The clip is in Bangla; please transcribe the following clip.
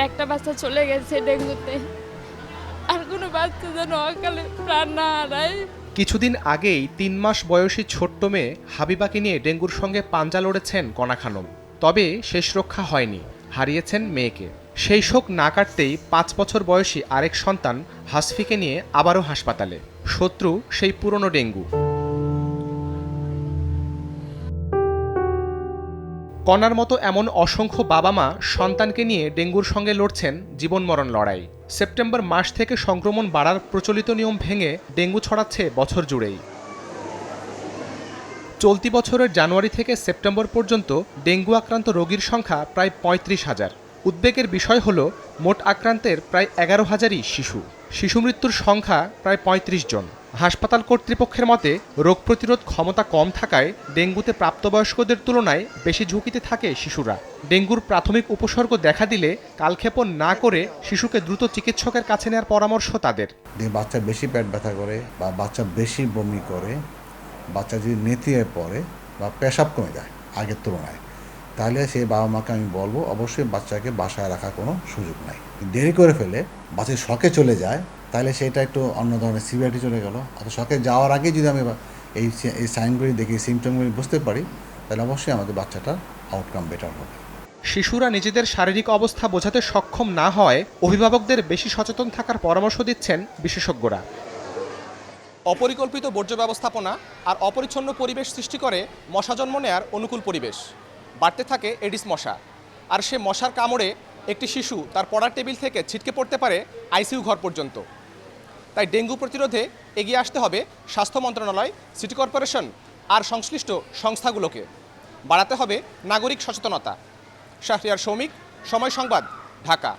একটা বাচ্চা চলে গেছে ডেঙ্গুতে, আর কোনো বাচ্চা যেন অকালে প্রাণ না হারায়। কিছুদিন আগেই ৩ মাস বয়সী ছোট্ট মেয়ে হাবিবাকে নিয়ে ডেঙ্গুর সঙ্গে পাঞ্জা লড়েছেন কণা খানম। তবে শেষ রক্ষা হয়নি, হারিয়েছেন মেয়েকে। সেই শোক না কাটতেই ৫ বছর বয়সী আরেক সন্তান হাসফিকে নিয়ে আবারও হাসপাতালে। শত্রু সেই পুরনো ডেঙ্গু। কণার মতো এমন অসংখ্য বাবা মা সন্তানকে নিয়ে ডেঙ্গুর সঙ্গে লড়ছেন জীবন মরণ লড়াই। সেপ্টেম্বর মাস থেকে সংক্রমণ বাড়ার প্রচলিত নিয়ম ভেঙে ডেঙ্গু ছড়াচ্ছে বছর জুড়েই। চলতি বছরের জানুয়ারি থেকে সেপ্টেম্বর পর্যন্ত ডেঙ্গু আক্রান্ত রোগীর সংখ্যা প্রায় ৩৫,০০০। উদ্বেগের বিষয় হল মোট আক্রান্তের প্রায় ১১,০০০ই শিশু মৃত্যুর সংখ্যা প্রায় ৩৫ জন। হাসপাতাল কর্তৃপক্ষের মতে রোগ প্রতিরোধ ক্ষমতা কম থাকায় ডেঙ্গুতে প্রাপ্তবয়স্কদের তুলনায় বেশি ঝুঁকিতে থাকে শিশুরা। ডেঙ্গুর প্রাথমিক উপসর্গ দেখা দিলে কালক্ষেপণ না করে শিশুকে দ্রুত চিকিৎসকের কাছে নেওয়ার পরামর্শ তাদের। বাচ্চা বেশি পেট ব্যথা করে বা বাচ্চা বেশি বমি করে, বাচ্চা যদি নেতিয়ে পড়ে বা পেশাব কমে যায় আগের তুলনায়, তাহলে সেই বাবা মাকে আমি বলবো অবশ্যই বাচ্চাকে বাসায় রাখার কোনো সুযোগ নাই। দেরি করে ফেলে বাচ্চা শকে চলে যায়, তাহলে সেটা একটু অন্য ধরনের সিভিয়ারিটি চলে গেল। অথবা শকে যাওয়ার আগে যদি আমি এই সাইনগুলি দেখি, সিমটমগুলি বুঝতে পারি, তাহলে অবশ্যই আমাদের বাচ্চাটার আউটকাম বেটার হবে। শিশুরা নিজেদের শারীরিক অবস্থা বোঝাতে সক্ষম না হওয়ায় অভিভাবকদের বেশি সচেতন থাকার পরামর্শ দিচ্ছেন বিশেষজ্ঞরা। অপরিকল্পিত বর্জ্য ব্যবস্থাপনা আর অপরিচ্ছন্ন পরিবেশ সৃষ্টি করে মশা জন্ম নেয়ার অনুকূল পরিবেশ। বাড়তে থাকে এডিস মশা, আর সে মশার কামড়ে একটি শিশু তার পড়ার টেবিল থেকে ছিটকে পড়তে পারে আইসিইউ ঘর পর্যন্ত। তাই ডেঙ্গু প্রতিরোধে এগিয়ে আসতে হবে স্বাস্থ্য মন্ত্রণালয়, সিটি কর্পোরেশন আর সংশ্লিষ্ট সংস্থাগুলোকে। বাড়াতে হবে নাগরিক সচেতনতা। শাহরিয়ার সৌমিক, সময় সংবাদ, ঢাকা।